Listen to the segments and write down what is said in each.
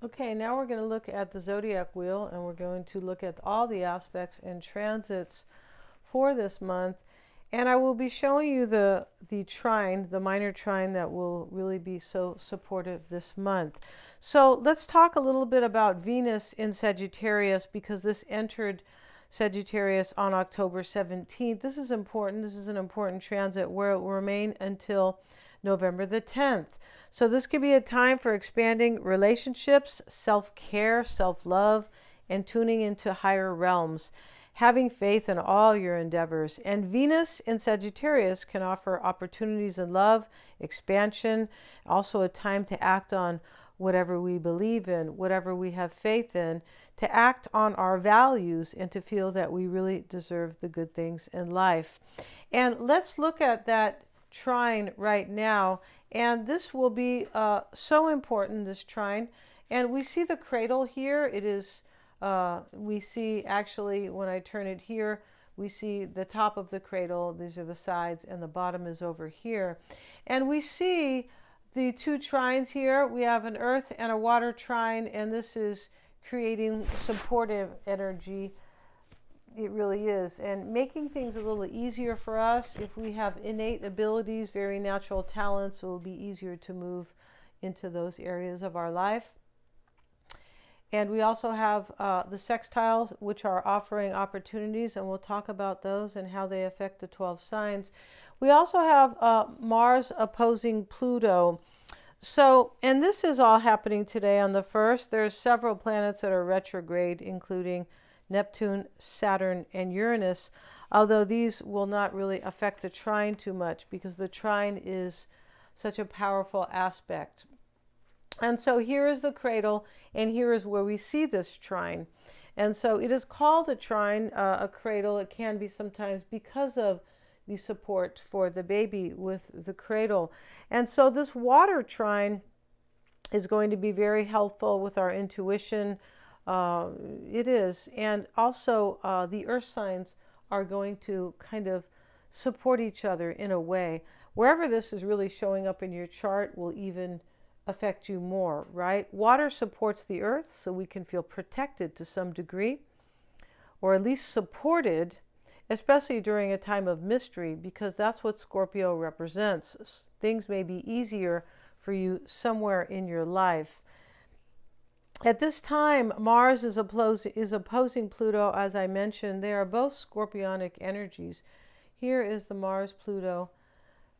Okay, now we're going to look at the zodiac wheel, and we're going to look at all the aspects and transits for this month. And I will be showing you the trine, the minor trine that will really be so supportive this month. So let's talk a little bit about Venus in Sagittarius, because this entered Sagittarius on October 17th. This is important. This is an important transit where it will remain until November the 10th. So this could be a time for expanding relationships, self-care, self-love, and tuning into higher realms, having faith in all your endeavors. And Venus in Sagittarius can offer opportunities in love, expansion, also a time to act on whatever we believe in, whatever we have faith in, to act on our values and to feel that we really deserve the good things in life. And let's look at that trine right now. And this will be so important, this trine. And we see the cradle here. It is we see, actually, when I turn it here, we see the top of the cradle. These are the sides, and the bottom is over here. And we see the two trines here. We have an earth and a water trine, and this is creating supportive energy. It really is. And making things a little easier for us. If we have innate abilities, very natural talents, it will be easier to move into those areas of our life. And we also have the sextiles, which are offering opportunities, and we'll talk about those and how they affect the 12 signs. We also have Mars opposing Pluto. So, and this is all happening today on the 1st. There's several planets that are retrograde, including Neptune, Saturn, and Uranus, although these will not really affect the trine too much because the trine is such a powerful aspect. And so here is the cradle, and here is where we see this trine. And so it is called a trine, a cradle. It can be sometimes because of the support for the baby with the cradle. And so this water trine is going to be very helpful with our intuition. It is. And also the earth signs are going to kind of support each other in a way. Wherever this is really showing up in your chart will even affect you more, right? Water supports the earth, so we can feel protected to some degree, or at least supported, especially during a time of mystery, because that's what Scorpio represents. Things may be easier for you somewhere in your life. At this time, Mars is opposing Pluto, as I mentioned. They are both scorpionic energies. Here is the Mars-Pluto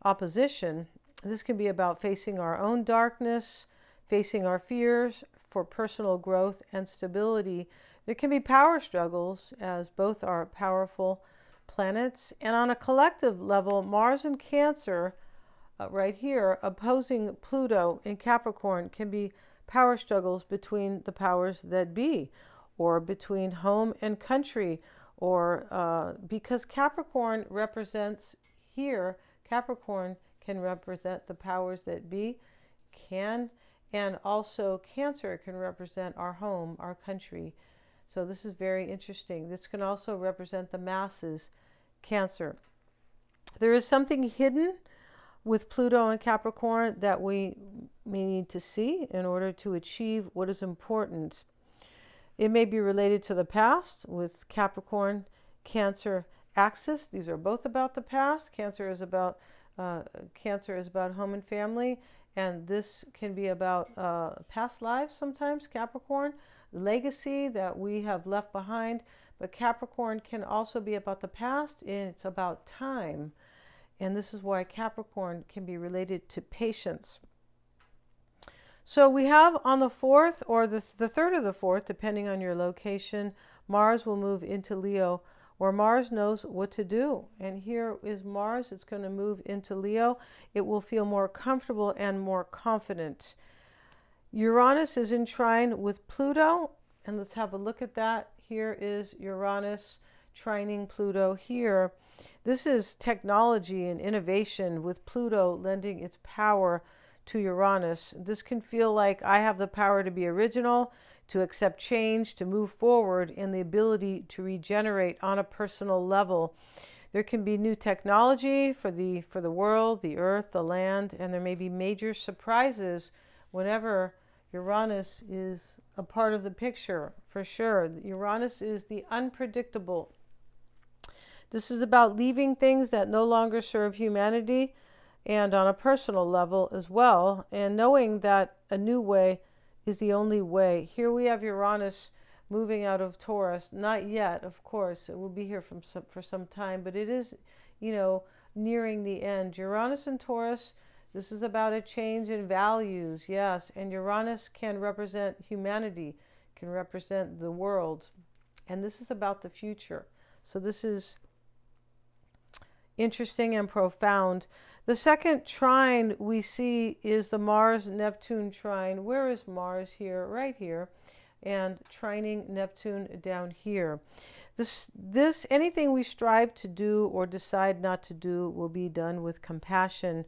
opposition. This can be about facing our own darkness, facing our fears for personal growth and stability. There can be power struggles, as both are powerful planets. And on a collective level, Mars in Cancer, right here, opposing Pluto in Capricorn, can be power struggles between the powers that be, or between home and country, or because Capricorn represents here, Capricorn can represent the powers that be, and also Cancer can represent our home, our country. So this is very interesting. This can also represent the masses, Cancer. There is something hidden with Pluto and Capricorn that we may need to see in order to achieve what is important. It may be related to the past with Capricorn, Cancer axis. These are both about the past. Cancer is about home and family, and this can be about past lives sometimes, Capricorn, legacy that we have left behind. But Capricorn can also be about the past, and it's about time. And this is why Capricorn can be related to patience. So we have on the 4th, or the 3rd of the 4th, depending on your location, Mars will move into Leo, where Mars knows what to do. And here is Mars. It's going to move into Leo. It will feel more comfortable and more confident. Uranus is in trine with Pluto, and let's have a look at that. Here is Uranus trining Pluto here. This is technology and innovation, with Pluto lending its power to Uranus. This can feel like I have the power to be original, to accept change, to move forward, and the ability to regenerate on a personal level. There can be new technology for the world, the earth, the land, and there may be major surprises whenever Uranus is a part of the picture for sure. Uranus is the unpredictable. This is about leaving things that no longer serve humanity, and on a personal level as well, and knowing that a new way is the only way. Here we have Uranus moving out of Taurus. Not yet, of course. It will be here for some time, but it is, nearing the end. Uranus and Taurus, this is about a change in values, yes. And Uranus can represent humanity, can represent the world. And this is about the future. So this is interesting and profound. The second trine we see is the Mars-Neptune trine. Where is Mars here? Right here. And trining Neptune down here. Anything we strive to do or decide not to do will be done with compassion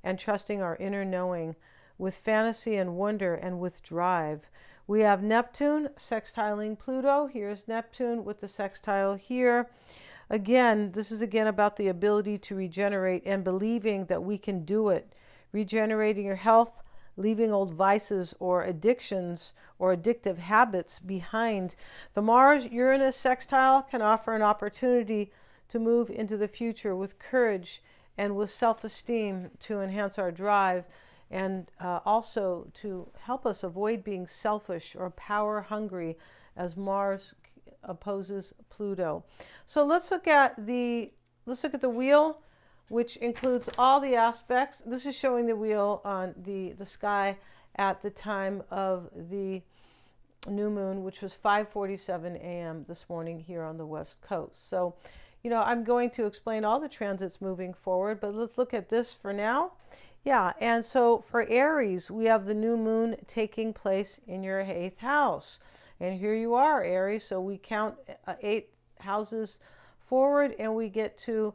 and trusting our inner knowing, with fantasy and wonder and with drive. We have Neptune sextiling Pluto. Here's Neptune with the sextile here. Again, this is about the ability to regenerate and believing that we can do it. Regenerating your health, leaving old vices or addictions or addictive habits behind. The Mars-Uranus sextile can offer an opportunity to move into the future with courage and with self-esteem to enhance our drive, and also to help us avoid being selfish or power hungry as Mars opposes Pluto. So let's look at the wheel, which includes all the aspects. This is showing the wheel on the sky at the time of the new moon, which was 5:47 a.m. this morning here on the West Coast. So, I'm going to explain all the transits moving forward, but let's look at this for now. Yeah, and so for Aries, we have the new moon taking place in your 8th house. And here you are, Aries. So we count 8 houses forward and we get to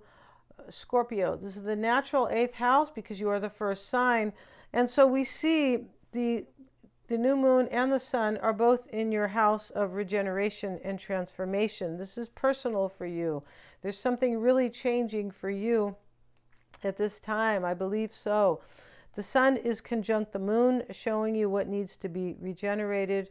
Scorpio. This is the natural 8th house because you are the first sign. And so we see the new moon and the sun are both in your house of regeneration and transformation. This is personal for you. There's something really changing for you at this time. I believe so. The sun is conjunct the moon, showing you what needs to be regenerated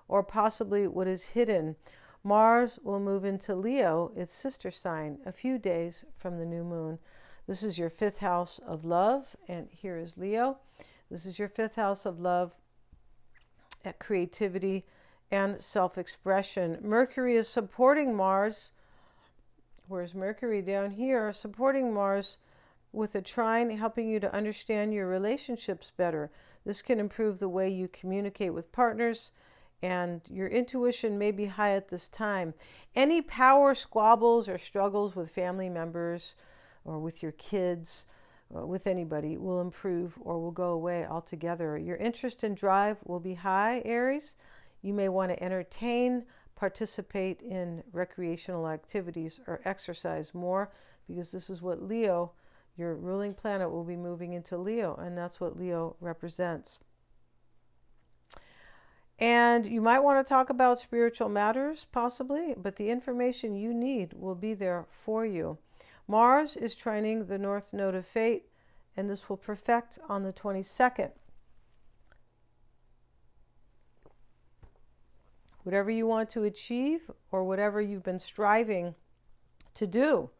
or possibly what is hidden. Mars will move into Leo, its sister sign, a few days from the new moon. This is your 5th house of love, and here is Leo. This is your 5th house of love, at creativity and self-expression. Mercury is supporting Mars. Where's Mercury? Down here, supporting Mars with a trine, helping you to understand your relationships better. This can improve the way you communicate with partners, and your intuition may be high at this time. Any power squabbles or struggles with family members or with your kids, or with anybody, will improve or will go away altogether. Your interest and drive will be high, Aries. You may want to entertain, participate in recreational activities, or exercise more, because this is what Leo, your ruling planet, will be moving into Leo, and that's what Leo represents. And you might want to talk about spiritual matters, possibly, but the information you need will be there for you. Mars is trining the North Node of Fate, and this will perfect on the 22nd. Whatever you want to achieve, or whatever you've been striving to do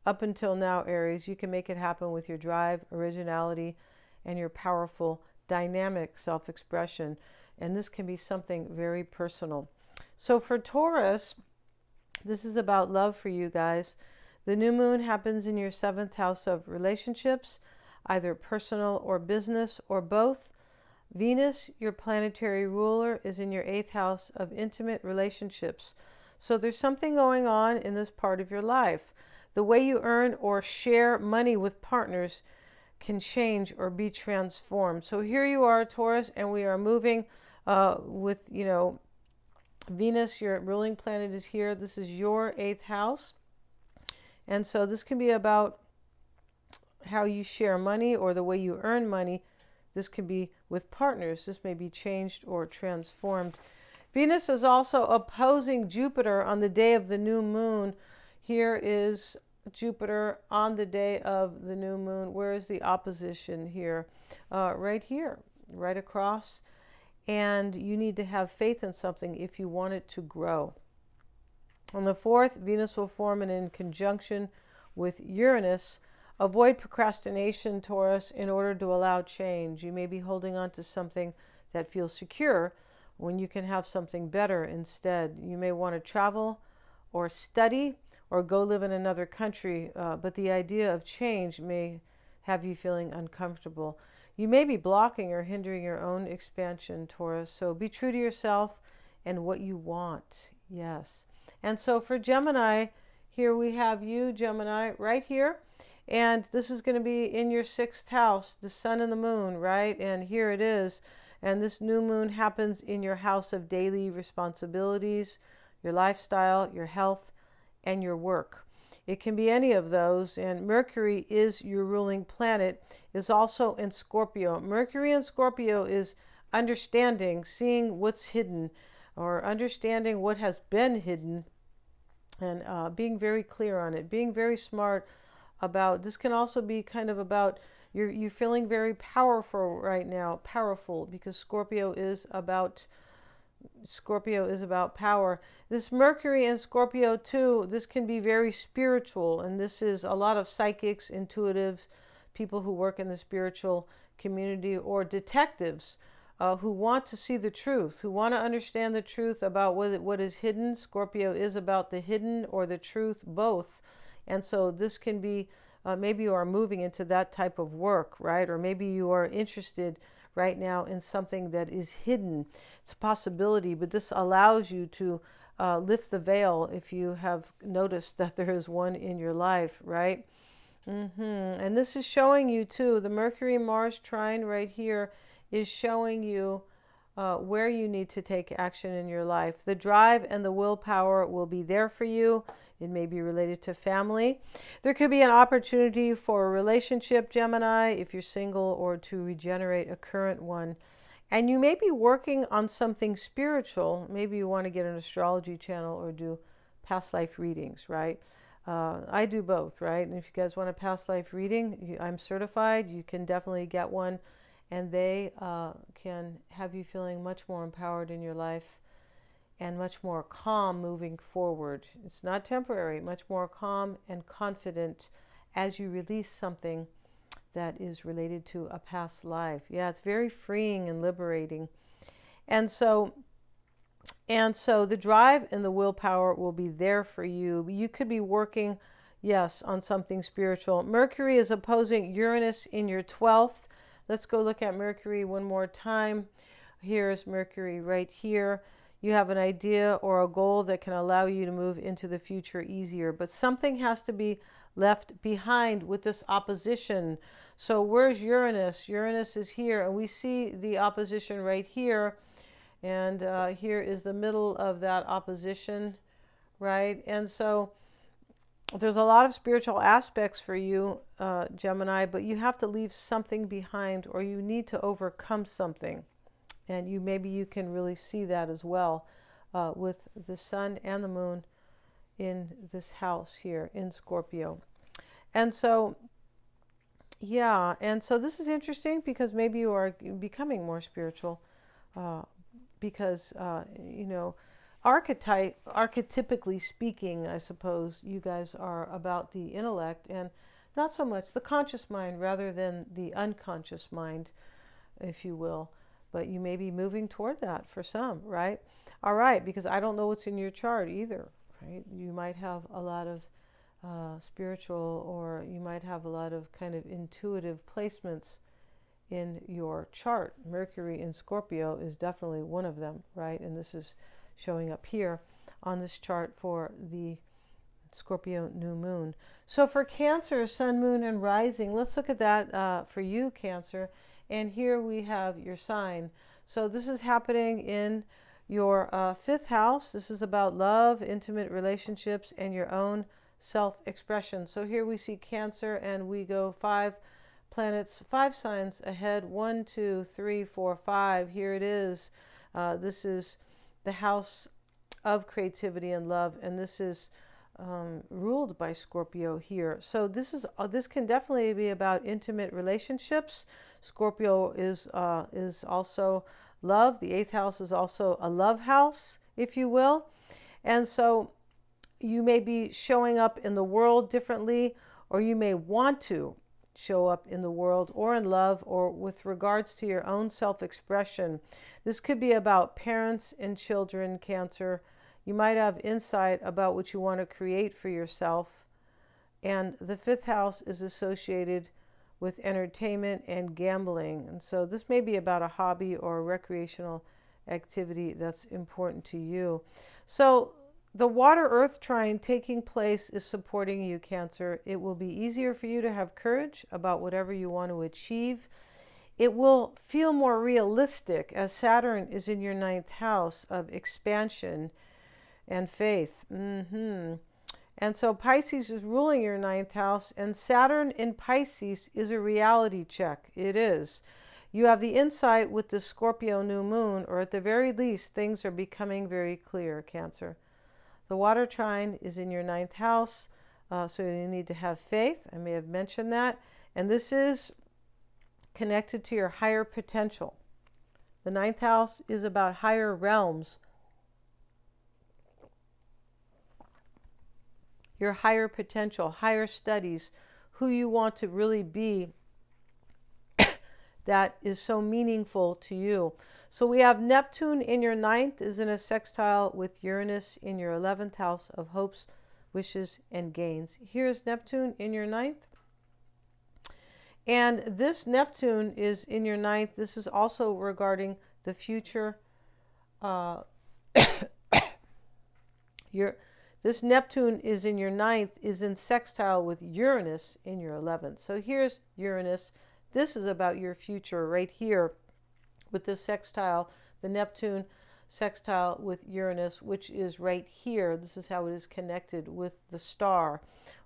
up until now, Aries, you can make it happen with your drive, originality, and your powerful, dynamic self-expression. And this can be something very personal. So for Taurus, this is about love for you guys. The new moon happens in your 7th house of relationships, either personal or business or both. Venus, your planetary ruler, is in your 8th house of intimate relationships. So there's something going on in this part of your life. The way you earn or share money with partners can change or be transformed. So here you are, Taurus, and we are moving with, Venus, your ruling planet, is here. This is your 8th house. And so this can be about how you share money or the way you earn money. This can be with partners. This may be changed or transformed. Venus is also opposing Jupiter on the day of the new moon. Here is Jupiter on the day of the new moon. Where is the opposition here? Right here, right across. and you need to have faith in something if you want it to grow. On the 4th, Venus will form in conjunction with Uranus. Avoid procrastination, Taurus, in order to allow change. You may be holding on to something that feels secure when you can have something better instead. You may want to travel or study or go live in another country, but the idea of change may have you feeling uncomfortable. You may be blocking or hindering your own expansion, Taurus, so be true to yourself and what you want. Yes. And so for Gemini, here we have you, Gemini, right here. And this is going to be in your 6th house, the sun and the moon, right? And here it is. And this new moon happens in your house of daily responsibilities, your lifestyle, your health, and your work. It can be any of those. And Mercury is your ruling planet, is also in Scorpio. Mercury in Scorpio is understanding, seeing what's hidden, or understanding what has been hidden, and being very clear on it, being very smart about this. Can also be kind of about you're feeling very powerful right now, powerful, because Scorpio is about power. This Mercury in Scorpio too, this can be very spiritual, and this is a lot of psychics, intuitives, people who work in the spiritual community, or detectives who want to see the truth, who want to understand the truth about what is hidden. Scorpio is about the hidden or the truth, both. And so this can be, maybe you are moving into that type of work, right? Or maybe you are interested right now in something that is hidden. It's a possibility, but this allows you to lift the veil if you have noticed that there is one in your life, right? And this is showing you too, the Mercury-Mars trine right here is showing you where you need to take action in your life. The drive and the willpower will be there for you. It may be related to family. There could be an opportunity for a relationship, Gemini, if you're single, or to regenerate a current one. And you may be working on something spiritual. Maybe you want to get an astrology channel or do past life readings, right? I do both, right? And if you guys want a past life reading, I'm certified. You can definitely get one. And they can have you feeling much more empowered in your life and much more calm moving forward. It's not temporary, much more calm and confident as you release something that is related to a past life. Yeah, it's very freeing and liberating. And so the drive and the willpower will be there for you. You could be working, yes, on something spiritual. Mercury is opposing Uranus in your 12th. Let's go look at Mercury one more time. Here's Mercury right here. You have an idea or a goal that can allow you to move into the future easier, but something has to be left behind with this opposition. So where's Uranus? Uranus is here, and we see the opposition right here, and here is the middle of that opposition, right? And so there's a lot of spiritual aspects for you, Gemini, but you have to leave something behind, or you need to overcome something. And maybe you can really see that as well with the sun and the moon in this house here in Scorpio. And so, yeah, and so this is interesting because maybe you are becoming more spiritual because, archetypically speaking, I suppose, you guys are about the intellect and not so much the conscious mind rather than the unconscious mind, if you will. But you may be moving toward that for some, right? All right, because I don't know what's in your chart either, right? You might have a lot of spiritual, or you might have a lot of kind of intuitive placements in your chart. Mercury in Scorpio is definitely one of them, right? And this is showing up here on this chart for the Scorpio new moon. So for Cancer, sun, moon, and rising, let's look at that for you, Cancer. And here we have your sign. So this is happening in your 5th house. This is about love, intimate relationships, and your own self-expression. So here we see Cancer, and we go 5 planets, 5 signs ahead. 1, 2, 3, 4, 5. Here it is. This is the house of creativity and love, and this is ruled by Scorpio here. So this can definitely be about intimate relationships. Scorpio is also love. The 8th house is also a love house, if you will. And so you may be showing up in the world differently, or you may want to show up in the world or in love or with regards to your own self-expression. This could be about parents and children, Cancer. You might have insight about what you want to create for yourself. And the 5th house is associated with entertainment and gambling. And so this may be about a hobby or a recreational activity that's important to you. So the water-earth trine taking place is supporting you, Cancer. It will be easier for you to have courage about whatever you want to achieve. It will feel more realistic as Saturn is in your 9th house of expansion and faith. And so Pisces is ruling your 9th house, and Saturn in Pisces is a reality check. It is. You have the insight with the Scorpio new moon, or at the very least, things are becoming very clear, Cancer. The water trine is in your 9th house, so you need to have faith. I may have mentioned that. And this is connected to your higher potential. The 9th house is about higher realms, your higher potential, higher studies, who you want to really be that is so meaningful to you. So we have Neptune in your 9th is in a sextile with Uranus in your 11th house of hopes, wishes, and gains. Here's Neptune in your 9th. And this Neptune is in your 9th. This is also regarding the future. This Neptune is in your 9th, is in sextile with Uranus in your 11th. So here's Uranus. This is about your future right here with this sextile, the Neptune sextile with Uranus, which is right here. This is how it is connected with the star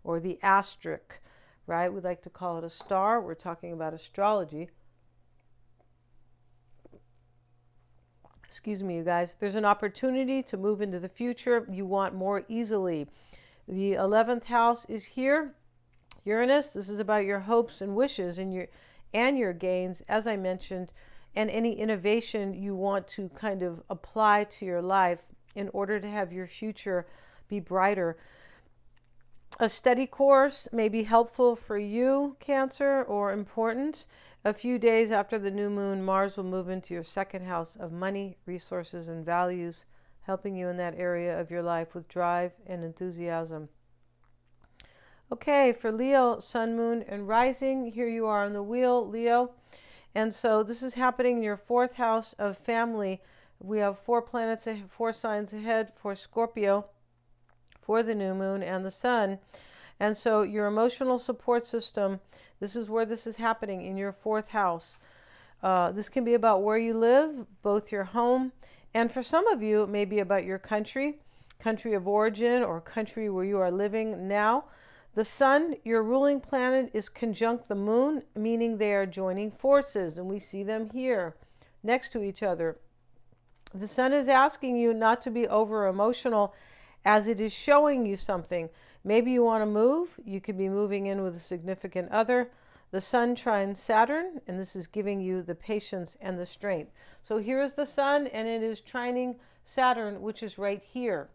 or the asterisk, right? We like to call it a star. We're talking about astrology. Excuse me, you guys. There's an opportunity to move into the future you want more easily. The 11th house is here. Uranus, this is about your hopes and wishes and your gains, as I mentioned, and any innovation you want to kind of apply to your life in order to have your future be brighter. A study course may be helpful for you, Cancer, or important. A few days after the new moon, Mars will move into your 2nd house of money, resources, and values, helping you in that area of your life with drive and enthusiasm. Okay, for Leo, Sun, Moon, and Rising, here you are on the wheel, Leo. And so this is happening in your 4th house of family. We have 4 planets, 4 signs ahead for Scorpio, for the new moon and the sun. And so your emotional support system, this is where this is happening in your 4th house. This can be about where you live, both your home, and for some of you, it may be about your country of origin, or country where you are living now. The sun, your ruling planet, is conjunct the moon, meaning they are joining forces, and we see them here next to each other. The sun is asking you not to be over emotional as it is showing you something. Maybe you want to move. You could be moving in with a significant other. The sun trines Saturn, and this is giving you the patience and the strength. So here is the sun, and it is trining Saturn, which is right here.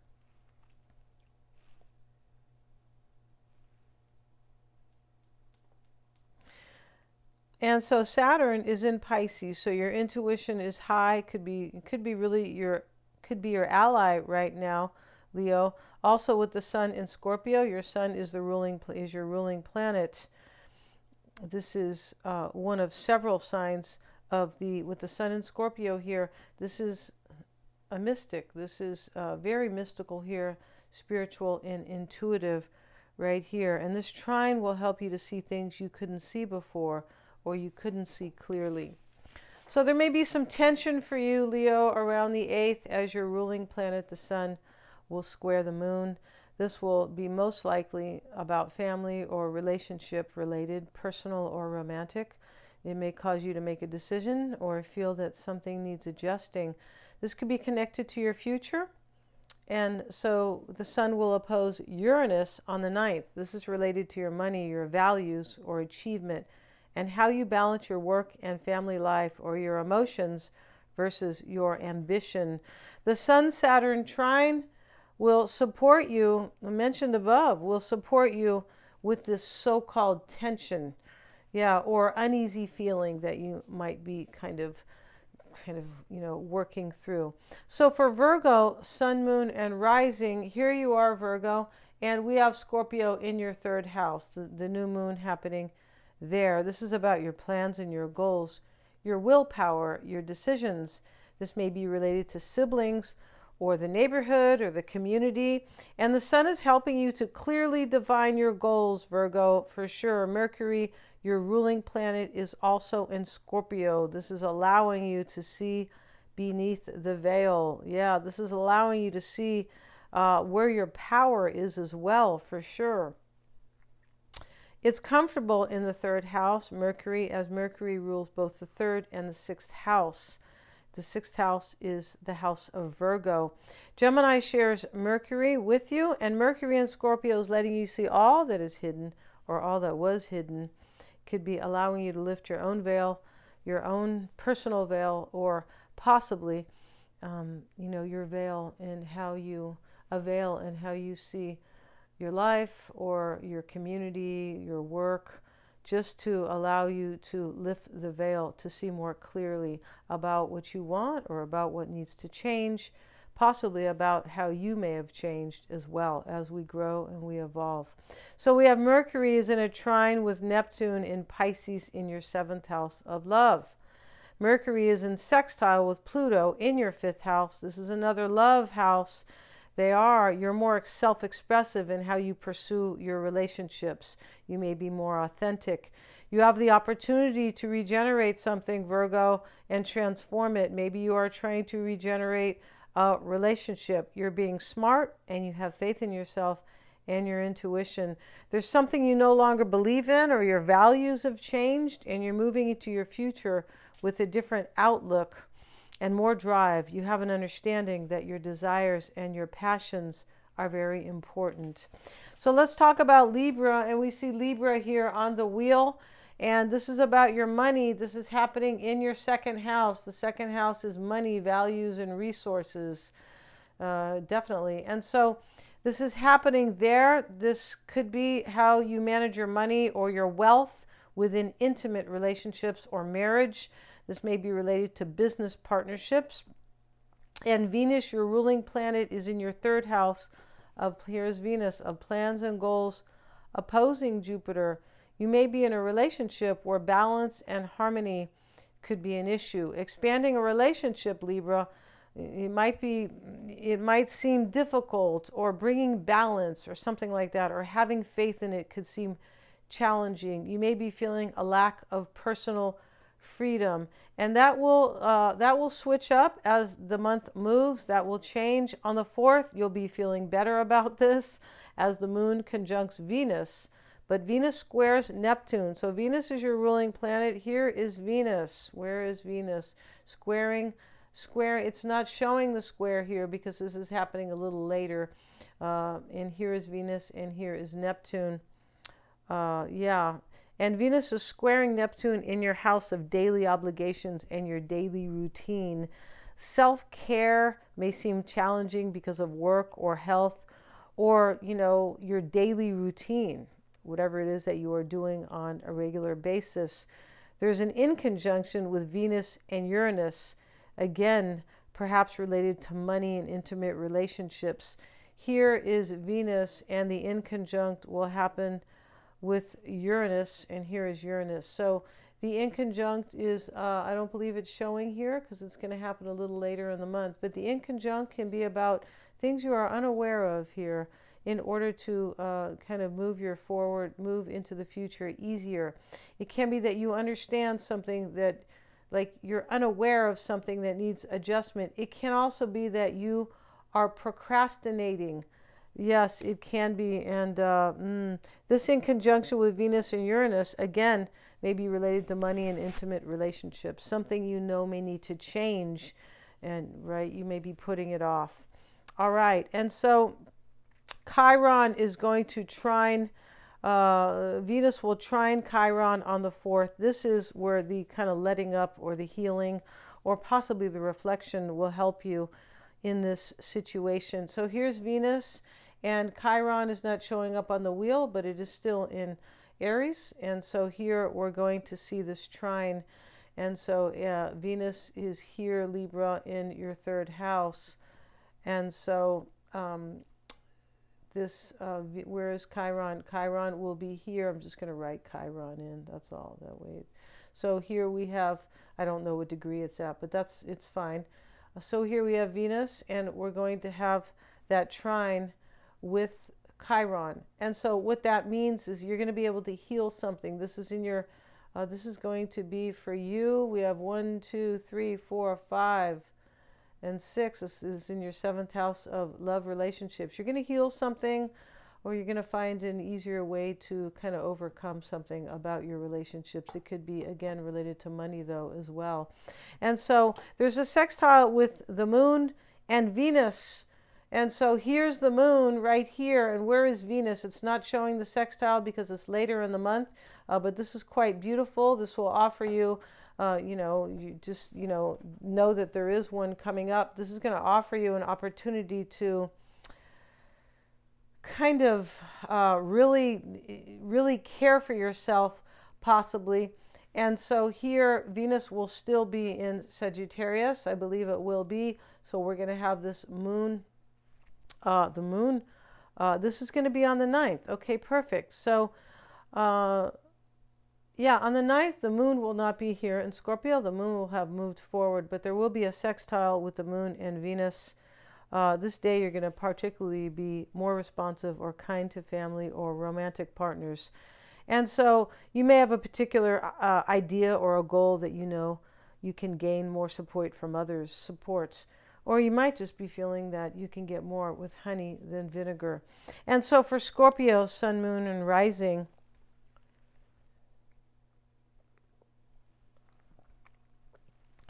And so Saturn is in Pisces, so your intuition is high. Could be your ally right now, Leo. Also with the sun in Scorpio, your sun is your ruling planet. This is one of several signs with the sun in Scorpio here. This is a mystic. This is very mystical here, spiritual and intuitive right here. And this trine will help you to see things you couldn't see before, or you couldn't see clearly. So there may be some tension for you, Leo, around the 8th as your ruling planet, the sun, will square the moon. This will be most likely about family or relationship related, personal or romantic. It may cause you to make a decision or feel that something needs adjusting. This could be connected to your future. And so the sun will oppose Uranus on the 9th. This is related to your money, your values, or achievement, and how you balance your work and family life, or your emotions versus your ambition. The Sun-Saturn trine will support you, mentioned above, will support you with this so-called tension, yeah, or uneasy feeling that you might be kind of working through. So for Virgo, Sun, Moon, and Rising, here you are, Virgo, and we have Scorpio in your third house, the new moon happening there. This is about your plans and your goals, your willpower, your decisions. This may be related to siblings or the neighborhood or the community. And the Sun is helping you to clearly define your goals, Virgo, for sure. Mercury, your ruling planet, is also in Scorpio. This is allowing you to see beneath the veil. Yeah, this is allowing you to see where your power is as well, for sure. It's comfortable in the third house, Mercury, as Mercury rules both the third and the sixth house. The sixth house is the house of Virgo. Gemini shares Mercury with you, and Mercury in Scorpio is letting you see all that is hidden, or all that was hidden. Could be allowing you to lift your own veil, your own personal veil, or possibly, your veil and how you avail and how you see your life or your community, your work, just to allow you to lift the veil to see more clearly about what you want or about what needs to change, possibly about how you may have changed as well as we grow and we evolve. So we have Mercury is in a trine with Neptune in Pisces in your seventh house of love. Mercury is in sextile with Pluto in your fifth house. This is another love house. You're more self-expressive in how you pursue your relationships. You may be more authentic. You have the opportunity to regenerate something, Virgo, and transform it. Maybe you are trying to regenerate a relationship. You're being smart and you have faith in yourself and your intuition. There's something you no longer believe in, or your values have changed, and you're moving into your future with a different outlook and more drive. You have an understanding that your desires and your passions are very important. So let's talk about Libra, and we see Libra here on the wheel, and this is about your money. This is happening in your second house. The second house is money, values, and resources, definitely. And so this is happening there. This could be how you manage your money or your wealth within intimate relationships or marriage. This may be related to business partnerships. And Venus, your ruling planet, is in your third house here's Venus, of plans and goals, opposing Jupiter. You may be in a relationship where balance and harmony could be an issue. Expanding a relationship, Libra, it might seem difficult, or bringing balance or something like that, or having faith in it could seem challenging. You may be feeling a lack of personal freedom, and that will switch up as the month moves. That will change. On the 4th, you'll be feeling better about this as the moon conjuncts Venus, but Venus squares Neptune. So Venus is your ruling planet. Here is Venus. Where is Venus? Square. It's not showing the square here because this is happening a little later. And here is Venus, and here is Neptune. And Venus is squaring Neptune in your house of daily obligations and your daily routine. Self-care may seem challenging because of work or health, or, your daily routine, whatever it is that you are doing on a regular basis. There's an inconjunction with Venus and Uranus, again, perhaps related to money and intimate relationships. Here is Venus, and the inconjunct will happen with Uranus, and here is Uranus. So the inconjunct is, I don't believe it's showing here because it's going to happen a little later in the month, but the inconjunct can be about things you are unaware of here in order to kind of move into the future easier. It can be that you understand something that, like, you're unaware of something that needs adjustment. It can also be that you are procrastinating. Yes, it can be. And this in conjunction with Venus and Uranus, again, may be related to money and intimate relationships. Something may need to change, and you may be putting it off. All right. And so Chiron is going to trine, Venus will trine Chiron on the 4th. This is where the kind of letting up or the healing or possibly the reflection will help you in this situation. So here's Venus, and Chiron is not showing up on the wheel, but it is still in Aries. And so here we're going to see this trine. And so Venus is here, Libra, in your third house. And so where is Chiron? Chiron will be here. I'm just going to write Chiron in. That's all. That way. So here we have, I don't know what degree it's at, but it's fine. So here we have Venus, and we're going to have that trine with Chiron. And so what that means is you're going to be able to heal something. This is in your, this is going to be for you. We have 1, 2, 3, 4, 5, and 6. This is in your 7th house of love relationships. You're going to heal something, or you're going to find an easier way to kind of overcome something about your relationships. It could be, again, related to money, though, as well. And so there's a sextile with the moon and Venus. And so here's the moon right here. And where is Venus? It's not showing the sextile because it's later in the month. But this is quite beautiful. This will offer you, you just, know that there is one coming up. This is going to offer you an opportunity to kind of really care for yourself, possibly. And so here Venus will still be in Sagittarius. I believe it will be. So we're going to have this moon, the moon. This is going to be on the 9th. Okay, perfect. So yeah, on the 9th, the moon will not be here in Scorpio. The moon will have moved forward, but there will be a sextile with the moon and Venus. This day, you're going to particularly be more responsive or kind to family or romantic partners. And so you may have a particular idea or a goal that you can gain more support from others' supports. Or you might just be feeling that you can get more with honey than vinegar. And so for Scorpio, sun, moon, and rising,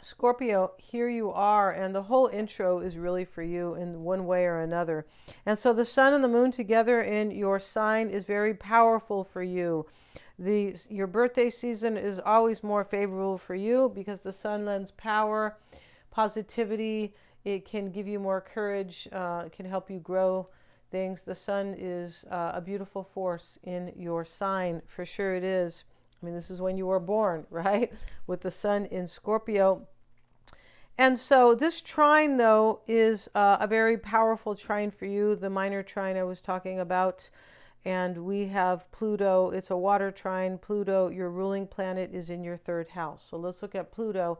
Scorpio, here you are, and the whole intro is really for you in one way or another. And so the sun and the moon together in your sign is very powerful for you. Your birthday season is always more favorable for you because the sun lends power, positivity. It can give you more courage. It can help you grow things. The sun is a beautiful force in your sign. For sure it is. I mean, this is when you were born, right? With the sun in Scorpio. And so this trine, though, is a very powerful trine for you, the minor trine I was talking about. And we have Pluto. It's a water trine. Pluto, your ruling planet, is in your 3rd house. So let's look at Pluto.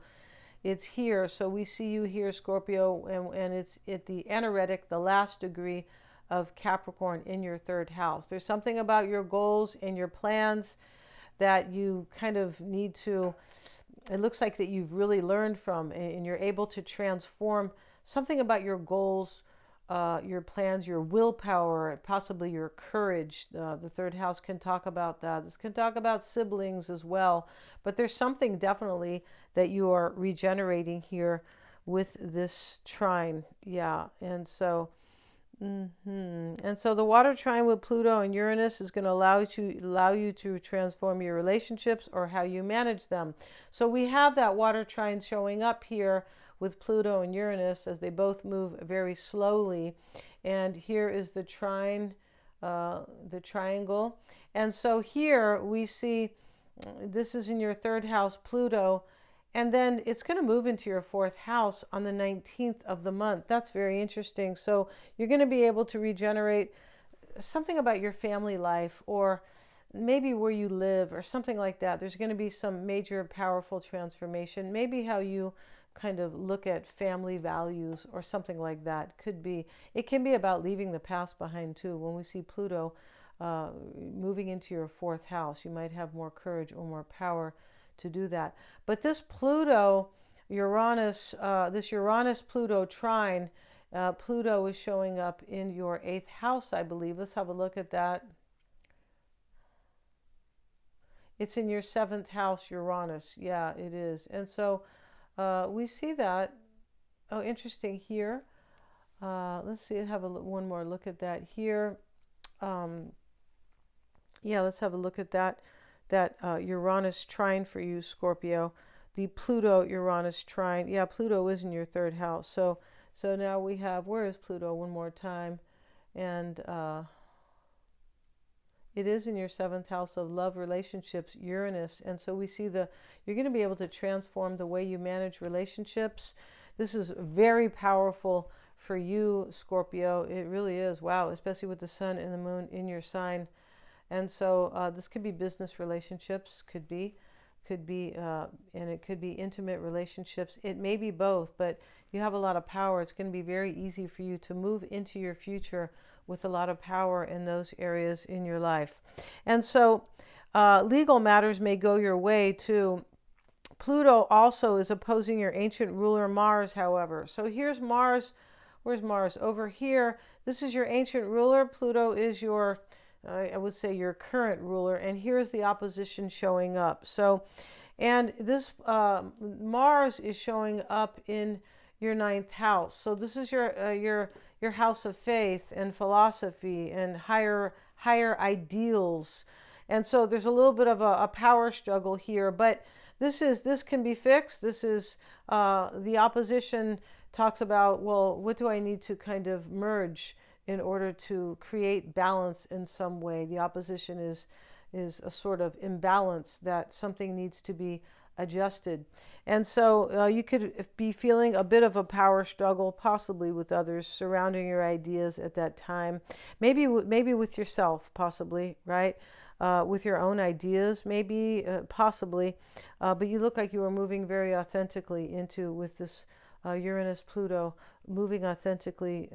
It's here. So we see you here, Scorpio, and it's at the anaretic, the last degree of Capricorn in your 3rd house. There's something about your goals and your plans that you kind of need to, it looks like that you've really learned from, and you're able to transform something about your goals, your plans, your willpower, possibly your courage. The 3rd house can talk about that. This can talk about siblings as well. But there's something definitely that you are regenerating here with this trine. Yeah. And so the water trine with Pluto and Uranus is going to allow you to transform your relationships or how you manage them. So we have that water trine showing up here with Pluto and Uranus as they both move very slowly. And here is the trine, the triangle. And so here we see this is in your 3rd house, Pluto. And then it's going to move into your 4th house on the 19th of the month. That's very interesting. So you're going to be able to regenerate something about your family life, or maybe where you live, or something like that. There's going to be some major powerful transformation. Maybe how you kind of look at family values or something like that. It can be about leaving the past behind too. When we see Pluto moving into your 4th house, you might have more courage or more power to do that. But this Pluto, Uranus, this Uranus-Pluto trine, Pluto is showing up in your 8th house, I believe. Let's have a look at that. It's in your 7th house, Uranus. Yeah, it is. And so we see that. Oh, interesting here. Let's see, have one more look at that here. Yeah, let's have a look at that Uranus trine for you, Scorpio. the Pluto-Uranus trine. Yeah, Pluto is in your third house. So now we have, where is Pluto one more time? And it is in your seventh house of love, relationships, Uranus. And so we see you're going to be able to transform the way you manage relationships. This is very powerful for you, Scorpio. It really is. Wow, especially with the sun and the moon in your sign. And so this could be business relationships, could be, and it could be intimate relationships. It may be both, but you have a lot of power. It's going to be very easy for you to move into your future with a lot of power in those areas in your life. And so legal matters may go your way too. Pluto also is opposing your ancient ruler Mars, however. So here's Mars. Where's Mars? Over here. This is your ancient ruler. Pluto is your, I would say, your current ruler. And here's the opposition showing up. So, and this Mars is showing up in your ninth house. So this is your house of faith and philosophy and higher ideals. And so there's a little bit of a power struggle here, but this can be fixed. This is the opposition talks about, well, what do I need to kind of merge in order to create balance in some way? The opposition is a sort of imbalance that something needs to be adjusted. And so you could be feeling a bit of a power struggle, possibly with others surrounding your ideas at that time. Maybe with yourself, possibly, right? With your own ideas, maybe, possibly. But you look like you are moving very authentically with this Uranus-Pluto, moving authentically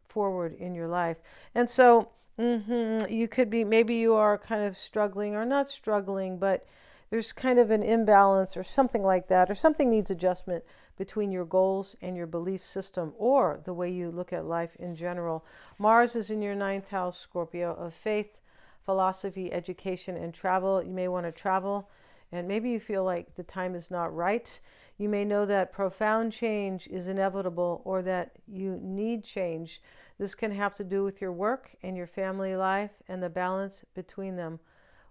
forward in your life. And so you could be, maybe you are kind of struggling, or not struggling, but there's kind of an imbalance or something like that, or something needs adjustment between your goals and your belief system, or the way you look at life in general. Mars is in your ninth house, Scorpio, of faith, philosophy, education, and travel. You may want to travel, and maybe you feel like the time is not right. You may know that profound change is inevitable, or that you need change. This can have to do with your work and your family life and the balance between them.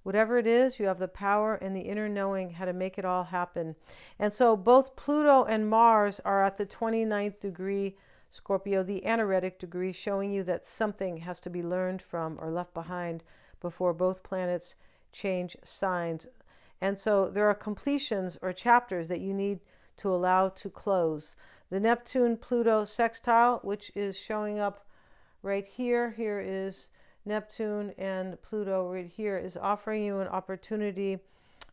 Whatever it is, you have the power and the inner knowing how to make it all happen. And so both Pluto and Mars are at the 29th degree, Scorpio, the anaretic degree, showing you that something has to be learned from or left behind before both planets change signs. And so there are completions or chapters that you need to allow to close. The Neptune-Pluto sextile, which is showing up right here. Here is Neptune and Pluto right here, is offering you an opportunity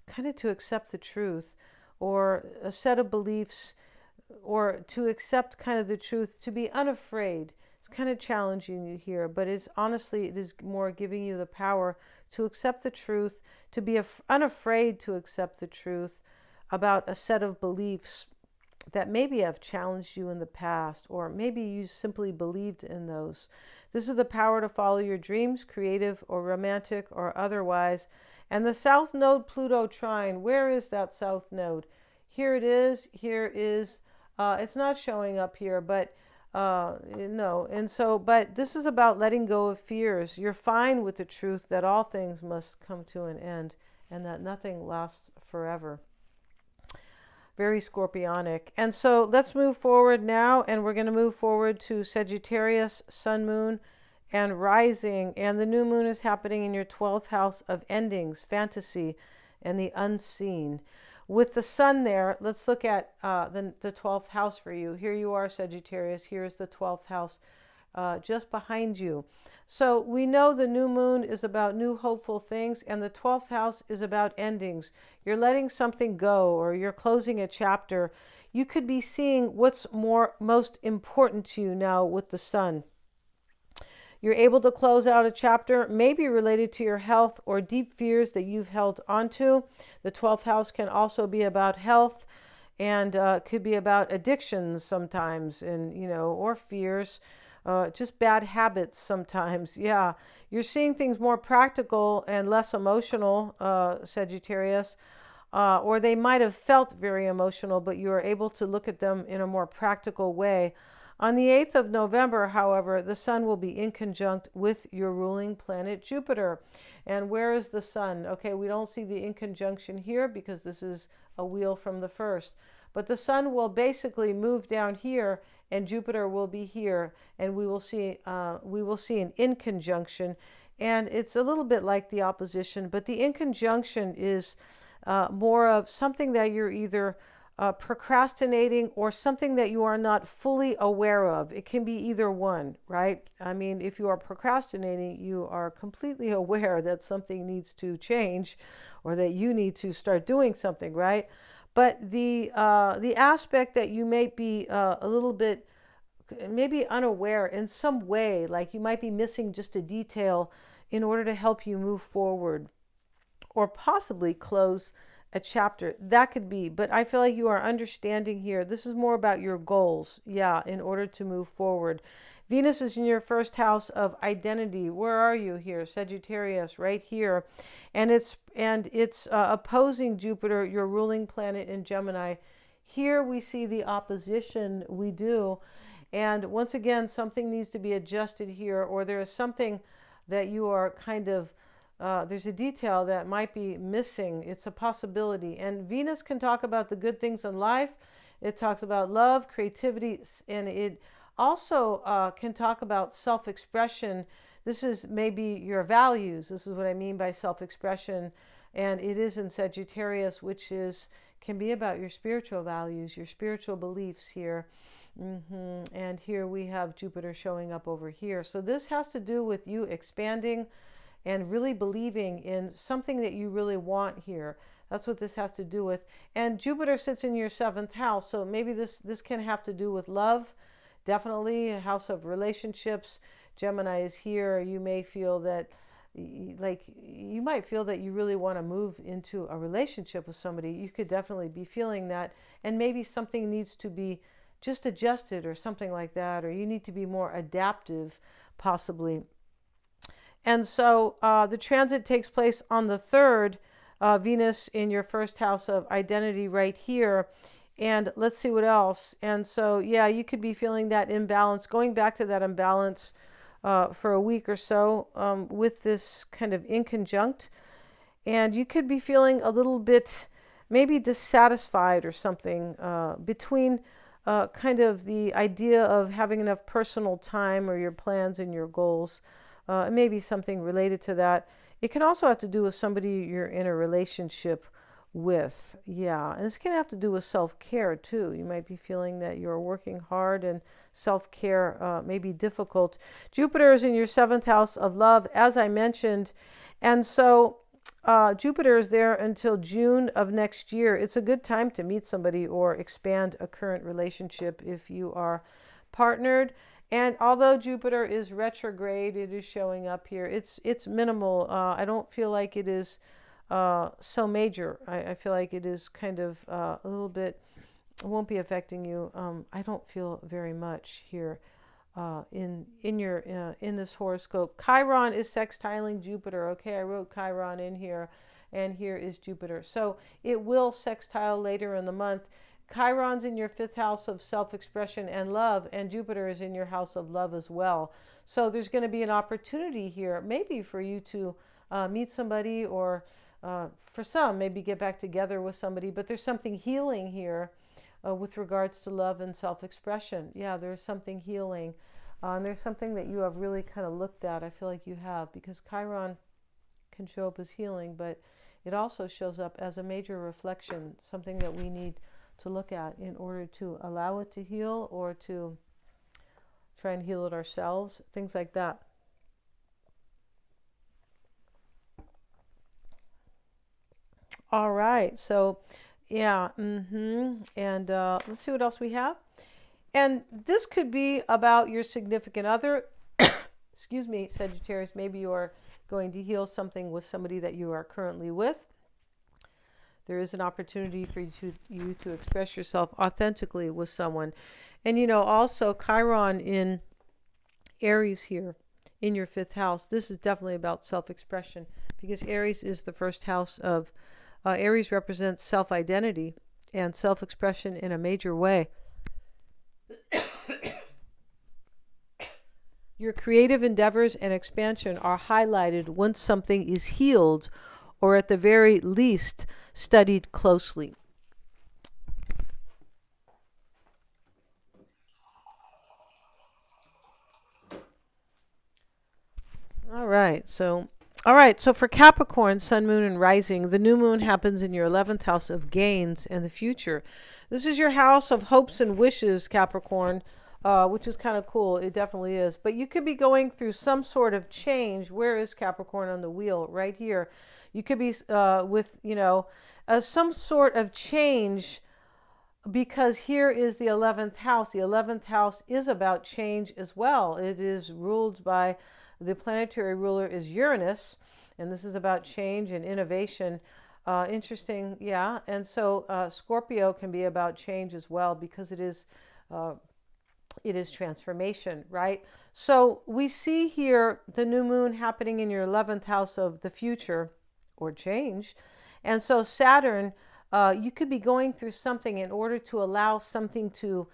kind of to accept the truth, or a set of beliefs, or to accept kind of the truth, to be unafraid. It's kind of challenging you here, but it is more giving you the power to accept the truth, to be unafraid to accept the truth about a set of beliefs that maybe have challenged you in the past, or maybe you simply believed in those. This is the power to follow your dreams, creative or romantic or otherwise. And the South Node Pluto trine, where is that South Node? Here it is. Here is, it's not showing up here, but no. And so, but this is about letting go of fears. You're fine with the truth that all things must come to an end and that nothing lasts forever. Very scorpionic. And so let's move forward now, and we're going to move forward to Sagittarius, Sun, Moon, and Rising. And the new moon is happening in your 12th house of endings, fantasy, and the unseen. With the sun there, let's look at the 12th house for you. Here you are, Sagittarius. Here's the 12th house just behind you. So we know the new moon is about new hopeful things, and the 12th house is about endings. You're letting something go, or you're closing a chapter. You could be seeing what's most important to you now with the sun. You're able to close out a chapter, maybe related to your health or deep fears that you've held onto. The 12th house can also be about health, and could be about addictions sometimes, and or fears. Just bad habits sometimes. Yeah, you're seeing things more practical and less emotional, Sagittarius, or they might have felt very emotional, but you are able to look at them in a more practical way. On the 8th of November, however, the sun will be in conjunct with your ruling planet Jupiter. And where is the sun? Okay, we don't see the in conjunction here because this is a wheel from the first. But the sun will basically move down here and Jupiter will be here, and we will see an in conjunction. And it's a little bit like the opposition, but the in conjunction is more of something that you're either procrastinating or something that you are not fully aware of. It can be either one, right? I mean, if you are procrastinating, you are completely aware that something needs to change or that you need to start doing something, right? But the aspect that you may be a little bit maybe unaware in some way, like you might be missing just a detail in order to help you move forward or possibly close a chapter. That could be, but I feel like you are understanding here. This is more about your goals, yeah, in order to move forward. Venus is in your first house of identity. Where are you here? Sagittarius, right here. And it's opposing Jupiter, your ruling planet in Gemini. Here we see the opposition, we do. And once again, something needs to be adjusted here, or there is something that you are kind of there's a detail that might be missing. It's a possibility. And Venus can talk about the good things in life. It talks about love, creativity, and it also can talk about self-expression. This is maybe your values. This is what I mean by self-expression. And it is in Sagittarius, which can be about your spiritual values, your spiritual beliefs here. And here we have Jupiter showing up over here. So this has to do with you expanding and really believing in something that you really want here. That's what this has to do with. And Jupiter sits in your 7th house, so maybe this can have to do with love, definitely, a house of relationships. Gemini is here. You may feel that, you might feel that you really want to move into a relationship with somebody. You could definitely be feeling that, and maybe something needs to be just adjusted or something like that, or you need to be more adaptive, possibly. And so the transit takes place on the 3rd, Venus in your first house of identity right here. And let's see what else. And so, yeah, you could be feeling that imbalance, going back to that imbalance for a week or so with this kind of inconjunct. And you could be feeling a little bit maybe dissatisfied or something between kind of the idea of having enough personal time or your plans and your goals. Maybe something related to that. It can also have to do with somebody you're in a relationship with. Yeah, and this can have to do with self-care too. You might be feeling that you're working hard and self-care may be difficult. Jupiter is in your 7th house of love, as I mentioned. And so Jupiter is there until June of next year. It's a good time to meet somebody or expand a current relationship if you are partnered. And although Jupiter is retrograde, it is showing up here. It's minimal. I don't feel like it is so major. I feel like it is kind of a little bit, it won't be affecting you. I don't feel very much here in this horoscope. Chiron is sextiling Jupiter. Okay, I wrote Chiron in here, and here is Jupiter. So it will sextile later in the month. Chiron's in your 5th house of self-expression and love, and Jupiter is in your house of love as well. So there's going to be an opportunity here, maybe for you to meet somebody, or for some, maybe get back together with somebody. But there's something healing here with regards to love and self-expression. Yeah, there's something healing. And there's something that you have really kind of looked at. I feel like you have, because Chiron can show up as healing, but it also shows up as a major reflection, something that we need to look at in order to allow it to heal or to try and heal it ourselves, things like that. All right, so yeah, and let's see what else we have. And this could be about your significant other. Excuse me, Sagittarius, maybe you are going to heal something with somebody that you are currently with. There is an opportunity for you to express yourself authentically with someone. And also Chiron in Aries here in your 5th house. This is definitely about self-expression, because Aries is the first house of Aries represents self-identity and self-expression in a major way. Your creative endeavors and expansion are highlighted once something is healed or at the very least studied closely. All right, so for Capricorn, Sun, Moon, and Rising, the new moon happens in your 11th house of gains and the future. This is your house of hopes and wishes, Capricorn, which is kind of cool. It definitely is. But you could be going through some sort of change. Where is Capricorn on the wheel? Right here. You could be with, some sort of change, because here is the 11th house. The 11th house is about change as well. It is ruled by, the planetary ruler is Uranus, and this is about change and innovation. Interesting, yeah. And so Scorpio can be about change as well, because it is transformation, right? So we see here the new moon happening in your 11th house of the future or change. And so Saturn, you could be going through something in order to allow something to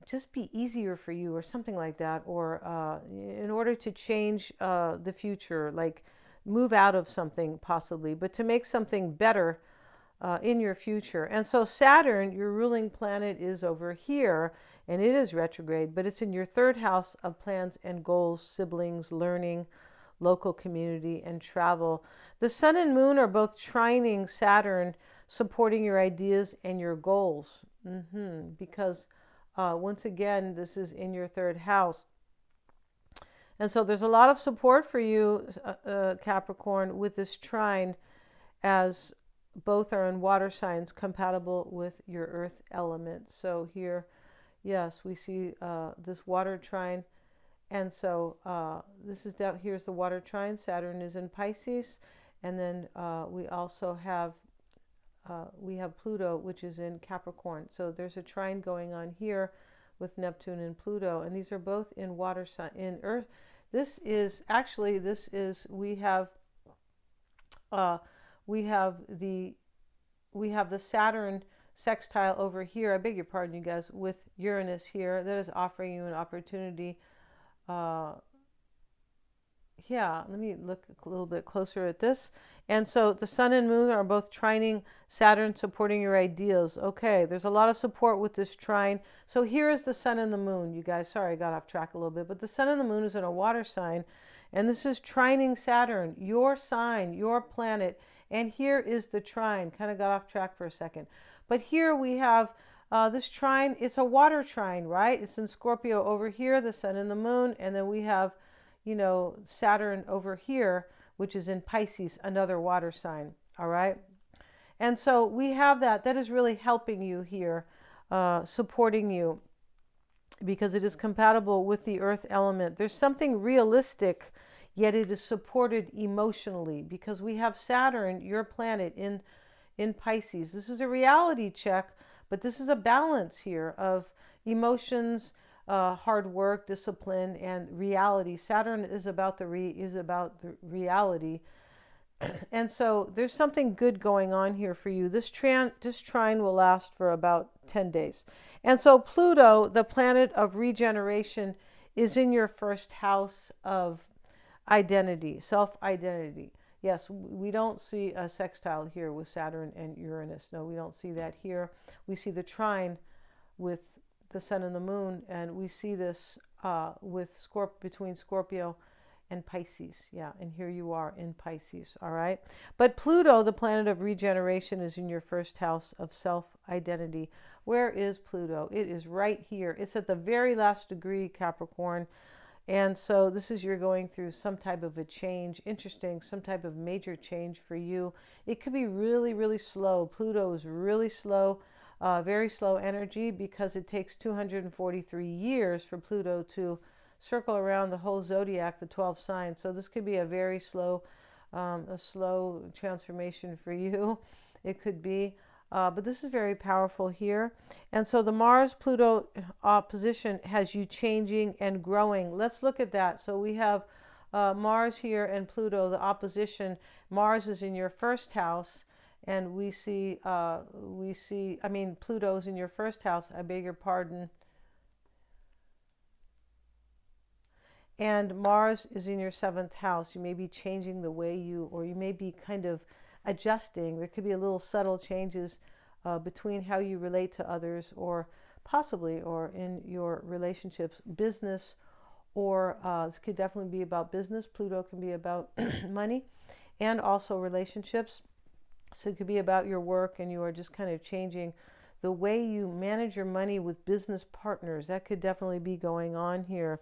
just be easier for you or something like that, or in order to change the future, like move out of something possibly, but to make something better in your future. And so Saturn, your ruling planet, is over here, and it is retrograde, but it's in your 3rd house of plans and goals, siblings, learning, local community, and travel. The Sun and Moon are both trining Saturn, supporting your ideas and your goals. Because once again, this is in your 3rd house. And so there's a lot of support for you, Capricorn, with this trine, as both are in water signs compatible with your earth element. So here, yes, we see this water trine. And so this is down, here's the water trine. Saturn is in Pisces. And then we also have Pluto, which is in Capricorn. So there's a trine going on here with Neptune and Pluto, and these are both in water sign, in Earth. This is actually, we have the Saturn sextile over here. I beg your pardon, you guys, with Uranus here. That is offering you an opportunity. Yeah, let me look a little bit closer at this. And so the Sun and Moon are both trining Saturn, supporting your ideals. Okay, there's a lot of support with this trine. So here is the Sun and the Moon, you guys. Sorry, I got off track a little bit. But the Sun and the Moon is in a water sign. And this is trining Saturn, your sign, your planet. And here is the trine. Kind of got off track for a second. But here we have this trine. It's a water trine, right? It's in Scorpio over here, the Sun and the Moon. And then we have Saturn over here, which is in Pisces, another water sign. All right. And so we have that is really helping you here, supporting you, because it is compatible with the earth element. There's something realistic, yet it is supported emotionally, because we have Saturn, your planet, in Pisces. This is a reality check, but this is a balance here of emotions, hard work, discipline, and reality. Saturn is about the reality. And so there's something good going on here for you. This trine will last for about 10 days. And so Pluto, the planet of regeneration, is in your 1st house of identity, self-identity. Yes, we don't see a sextile here with Saturn and Uranus. No, we don't see that here. We see the trine with the Sun and the Moon, and we see this between Scorpio and Pisces. Yeah, and here you are in Pisces, all right? But Pluto, the planet of regeneration, is in your 1st house of self-identity. Where is Pluto? It is right here. It's at the very last degree, Capricorn. And so this is, you're going through some type of a change. Interesting, some type of major change for you. It could be really, really slow. Pluto is really slow. Very slow energy, because it takes 243 years for Pluto to circle around the whole zodiac, the 12 signs. So this could be a very slow, transformation for you. It could be, but this is very powerful here. And so the Mars-Pluto opposition has you changing and growing. Let's look at that. So we have Mars here and Pluto, the opposition. Mars is in your 1st house. And we see, Pluto's in your 1st house, I beg your pardon. And Mars is in your 7th house. You may be changing the way or you may be kind of adjusting. There could be a little subtle changes between how you relate to others, or possibly, or in your relationships, business, or this could definitely be about business. Pluto can be about money and also relationships. So it could be about your work, and you are just kind of changing the way you manage your money with business partners. That could definitely be going on here.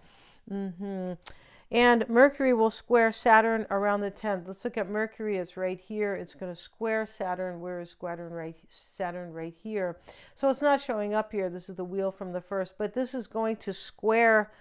And Mercury will square Saturn around the 10th. Let's look at Mercury. It's right here. It's going to square Saturn. Where is Saturn right here? So it's not showing up here. This is the wheel from the 1st. But this is going to square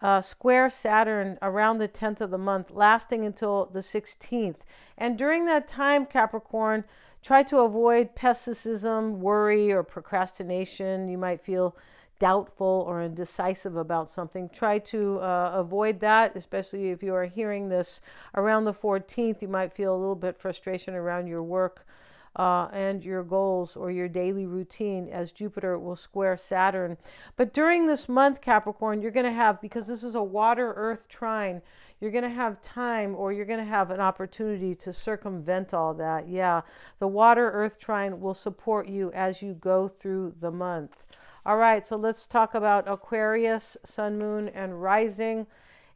Saturn around the 10th of the month, lasting until the 16th. And during that time, Capricorn, try to avoid pessimism, worry, or procrastination. You might feel doubtful or indecisive about something. Try to avoid that, especially if you are hearing this around the 14th. You might feel a little bit frustration around your work and your goals or your daily routine, as Jupiter will square Saturn. But during this month, Capricorn, you're going to have, because this is a water-earth trine, you're going to have time, or you're going to have an opportunity to circumvent all that. Yeah, the water-earth trine will support you as you go through the month. All right, so let's talk about Aquarius, Sun, Moon, and Rising.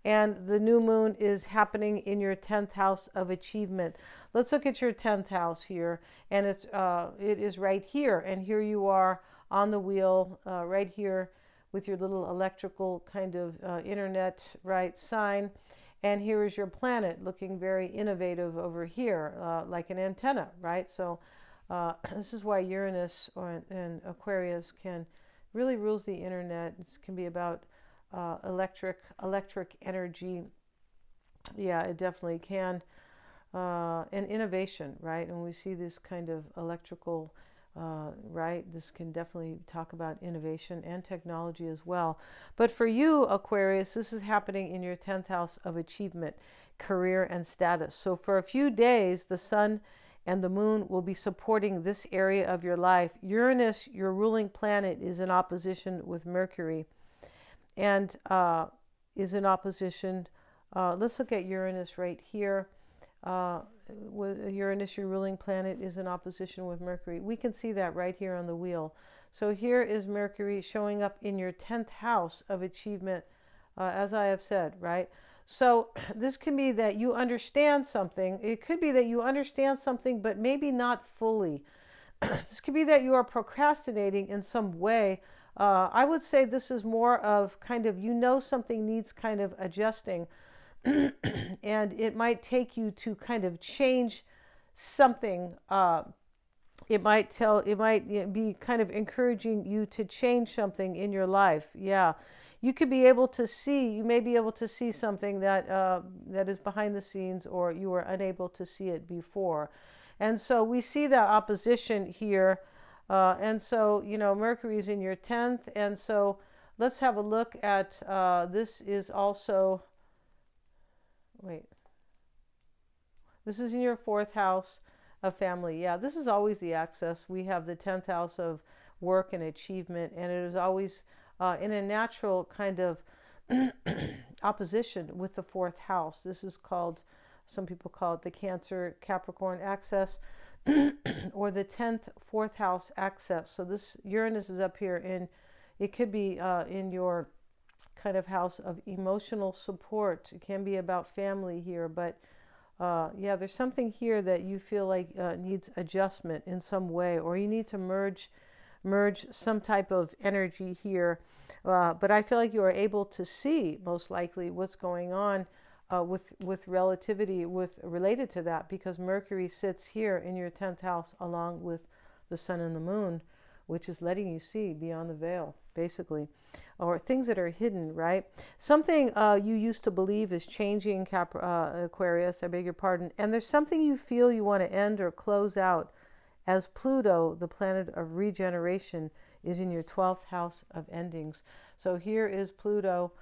And the new moon is happening in your 10th house of achievement. Let's look at your 10th house here. And it is right here. And here you are on the wheel, right here with your little electrical kind of internet, right, sign. And here is your planet looking very innovative over here, like an antenna, right? So this is why Uranus and Aquarius really rules the internet. It can be about electric energy. Yeah, it definitely can. And innovation, right? And we see this kind of electrical, right? This can definitely talk about innovation and technology as well. But for you, Aquarius, this is happening in your 10th house of achievement, career, and status. So for a few days, the sun and the moon will be supporting this area of your life. Uranus, your ruling planet, is in opposition with Mercury, and is in opposition. Let's look at Uranus right here. Uranus, your ruling planet, is in opposition with Mercury. We can see that right here on the wheel. So here is Mercury showing up in your 10th house of achievement, as I have said, right? So this can be that you understand something. It could be that you understand something, but maybe not fully. This could be that you are procrastinating in some way. I would say this is more of kind of, something needs kind of adjusting. And it might take you to kind of change something. It might be kind of encouraging you to change something in your life. Yeah. You may be able to see something that is behind the scenes, or you were unable to see it before. And so we see that opposition here. And so, Mercury is in your 10th. And so let's have a look at, this is also, this is in your 4th house of family. Yeah, this is always the axis. We have the 10th house of work and achievement, and it is always in a natural kind of opposition with the 4th house. This is called, some people call it the Cancer Capricorn axis, or the 10th 4th house axis. So this Uranus is up here, and it could be in your kind of house of emotional support. It can be about family here, but yeah, there's something here that you feel like needs adjustment in some way, or you need to merge some type of energy here. But I feel like you are able to see, most likely, what's going on with relativity related to that, because Mercury sits here in your 10th house along with the sun and the moon, which is letting you see beyond the veil, basically, or things that are hidden, right? Something you used to believe is changing, Aquarius, I beg your pardon, and there's something you feel you want to end or close out, as Pluto, the planet of regeneration, is in your 12th house of endings. So here is Pluto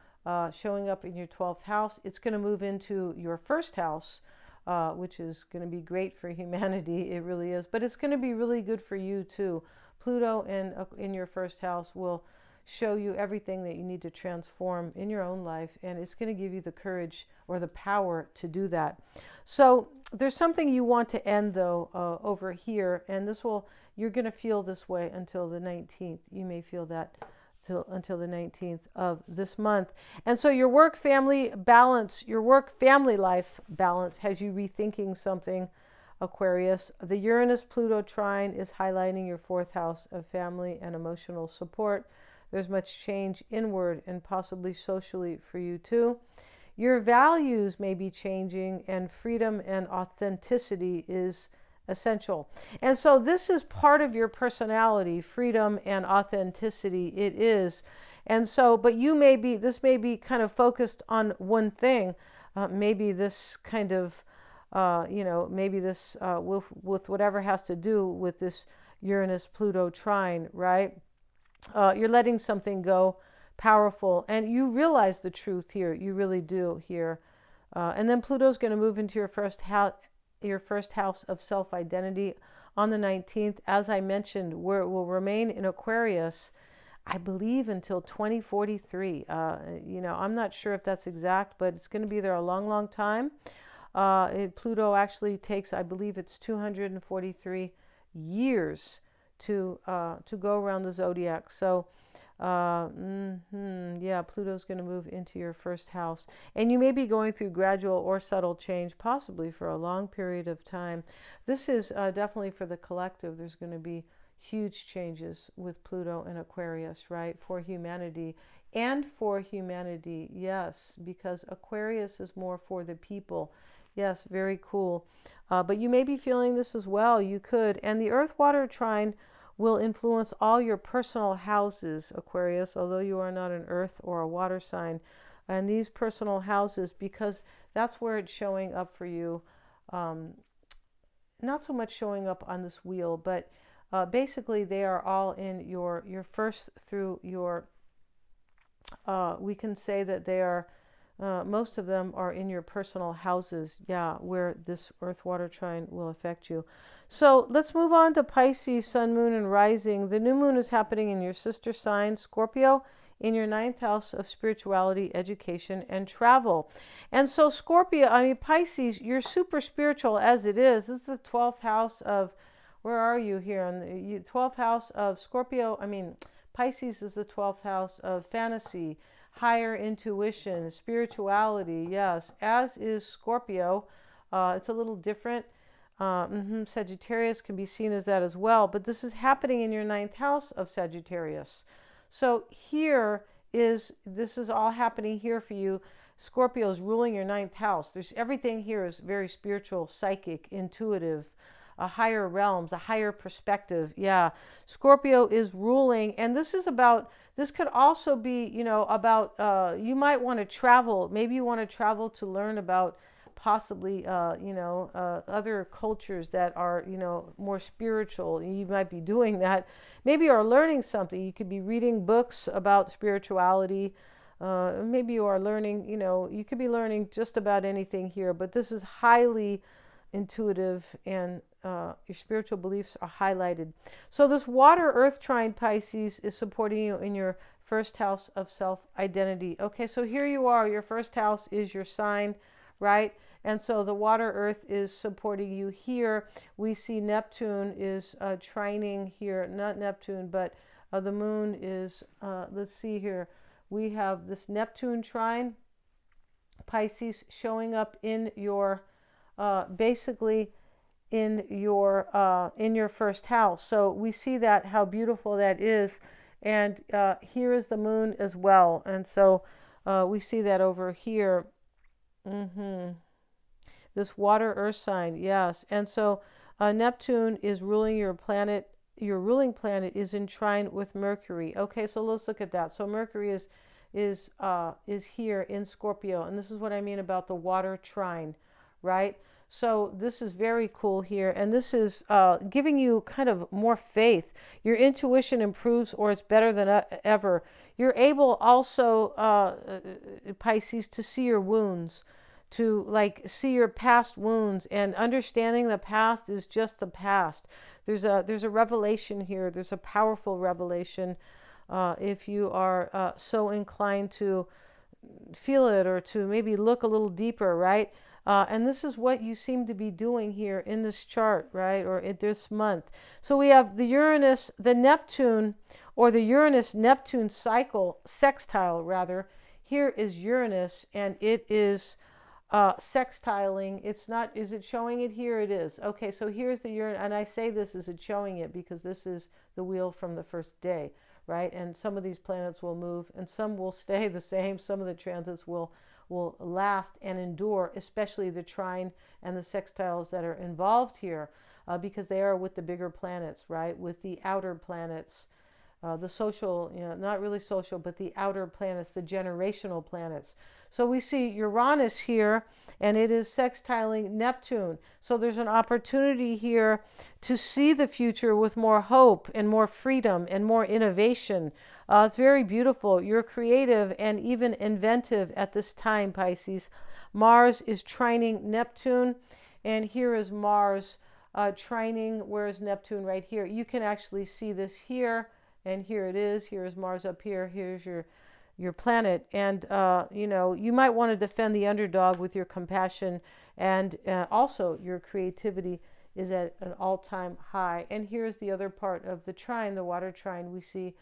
showing up in your 12th house. It's going to move into your 1st house, which is going to be great for humanity. It really is. But it's going to be really good for you too. Pluto in your 1st house will show you everything that you need to transform in your own life, and it's going to give you the courage or the power to do that. So there's something you want to end though over here, and you're going to feel this way until the 19th. You may feel that until the 19th of this month. And so your work family life balance has you rethinking something, Aquarius. The Uranus Pluto trine is highlighting your fourth house of family and emotional support. There's much change inward and possibly socially for you too. Your values may be changing, and freedom and authenticity is essential. And so this is part of your personality, freedom and authenticity. It is. And so, but this may be kind of focused on one thing. Maybe this kind of, maybe this with whatever has to do with this Uranus-Pluto trine, right? You're letting something go powerful, and you realize the truth here. You really do here. And then Pluto's going to move into your first house of self-identity on the 19th. As I mentioned, where it will remain in Aquarius, I believe, until 2043. I'm not sure if that's exact, but it's going to be there a long, long time. Pluto actually takes, I believe it's 243 years to go around the zodiac. So Pluto's going to move into your first house, and you may be going through gradual or subtle change, possibly for a long period of time. This is definitely for the collective. There's going to be huge changes with Pluto and Aquarius, right? For humanity, yes, because Aquarius is more for the people. Yes, very cool. But you may be feeling this as well. You could. And the Earth-Water trine will influence all your personal houses, Aquarius, although you are not an earth or a water sign. And these personal houses, because that's where it's showing up for you. Not so much showing up on this wheel, but basically they are all in your first through your, we can say that they are, most of them are in your personal houses, where this Earth-Water trine will affect you. So let's move on to Pisces, Sun, Moon, and Rising. The new moon is happening in your sister sign, Scorpio, in your 9th house of spirituality, education, and travel. And so Pisces, you're super spiritual as it is. This is the 12th house of, where are you here? On the 12th house of Scorpio, Pisces is the 12th house of fantasy, higher intuition, spirituality, yes, as is Scorpio. It's a little different. Sagittarius can be seen as that as well, but this is happening in your 9th house of Sagittarius. So this is all happening here for you. Scorpio is ruling your 9th house. Everything here is very spiritual, psychic, intuitive, a higher realms, a higher perspective. Yeah, Scorpio is ruling, and this could also be, about, you might want to travel. Maybe you want to travel to learn about possibly, other cultures that are, more spiritual. You might be doing that. Maybe you are learning something. You could be reading books about spirituality. Maybe you are learning, you could be learning just about anything here, but this is highly intuitive, and your spiritual beliefs are highlighted. So this water earth trine, Pisces, is supporting you in your first house of self-identity. Okay, so here you are. Your first house is your sign, right? And so the water earth is supporting you here. We see Neptune is trining here. Not Neptune, but the moon is, let's see here. We have this Neptune trine, Pisces, showing up in your, basically in your first house. So we see that, how beautiful that is. And here is the moon as well. And so we see that over here. This water earth sign, yes. And so Neptune is ruling your planet. Your ruling planet is in trine with Mercury. Okay, so let's look at that. So Mercury is here in Scorpio, and this is what I mean about the water trine, right? So this is very cool here, and this is giving you kind of more faith. Your intuition improves, or it's better than ever. You're able also, Pisces, to see your wounds, to see your past wounds, and understanding the past is just the past. There's a revelation here. There's a powerful revelation. if you are so inclined to feel it or to maybe look a little deeper, right? And this is what you seem to be doing here in this chart, right? Or in this month. So we have the Uranus, the Neptune, or the Uranus-Neptune cycle, sextile rather. Here is Uranus, and it is sextiling. It's not, is it showing it here? It is. Okay, so here's the Uranus, and I say this, is it showing it because this is the wheel from the first day, right? And some of these planets will move and some will stay the same. Some of the transits will last and endure, especially the trine and the sextiles that are involved here, because they are with the bigger planets, right? With the outer planets, the social, not really social, but the outer planets, the generational planets. So we see Uranus here, and it is sextiling Neptune. So there's an opportunity here to see the future with more hope and more freedom and more innovation. It's very beautiful. You're creative and even inventive at this time, Pisces. Mars is trining Neptune, and here is Mars trining. Where is Neptune? Right here. You can actually see this here. And here it is. Here is Mars up here. Here's your planet. And, you might want to defend the underdog with your compassion. And also your creativity is at an all-time high. And here's the other part of the trine, the water trine. We see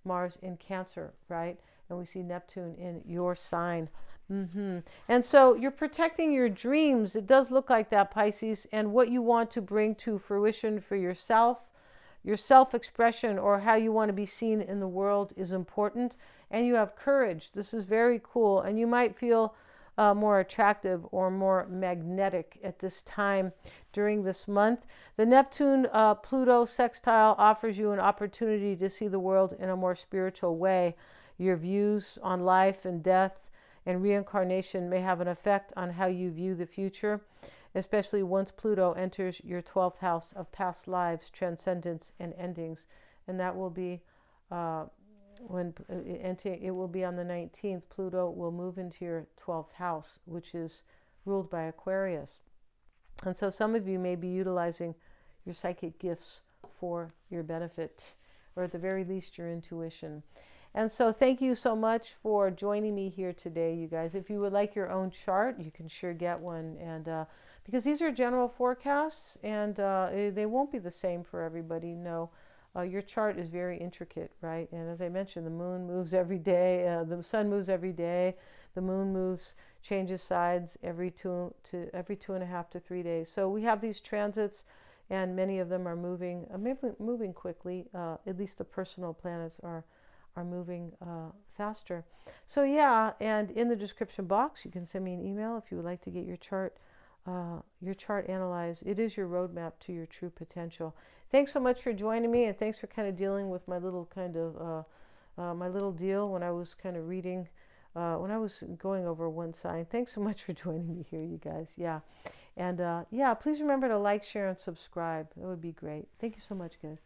Mars in Cancer, right? And we see Neptune in your sign. And so you're protecting your dreams. It does look like that, Pisces. And what you want to bring to fruition for yourself, your self-expression, or how you want to be seen in the world is important. And you have courage. This is very cool. And you might feel more attractive or more magnetic at this time during this month. The Neptune-Pluto sextile offers you an opportunity to see the world in a more spiritual way. Your views on life and death and reincarnation may have an effect on how you view the future, especially once Pluto enters your 12th house of past lives, transcendence, and endings. And that will be it will be on the 19th. Pluto will move into your 12th house, which is ruled by Aquarius. And so some of you may be utilizing your psychic gifts for your benefit, or at the very least your intuition. And so thank you so much for joining me here today, you guys. If you would like your own chart, you can sure get one. And because these are general forecasts, and they won't be the same for everybody. No, your chart is very intricate, right? And as I mentioned, the moon moves every day, the sun moves every day, the moon moves, changes sides every 2.5 to 3 days. So we have these transits, and many of them are moving, moving quickly. At least the personal planets are moving faster. So yeah, and in the description box, you can send me an email if you would like to get your chart analyzed. It is your roadmap to your true potential. Thanks so much for joining me, and thanks for kind of dealing with my little kind of my little deal when I was kind of reading, when I was going over one sign. Thanks so much for joining me here, you guys. Yeah, and yeah, please remember to like, share, and subscribe. That would be great. Thank you so much, guys.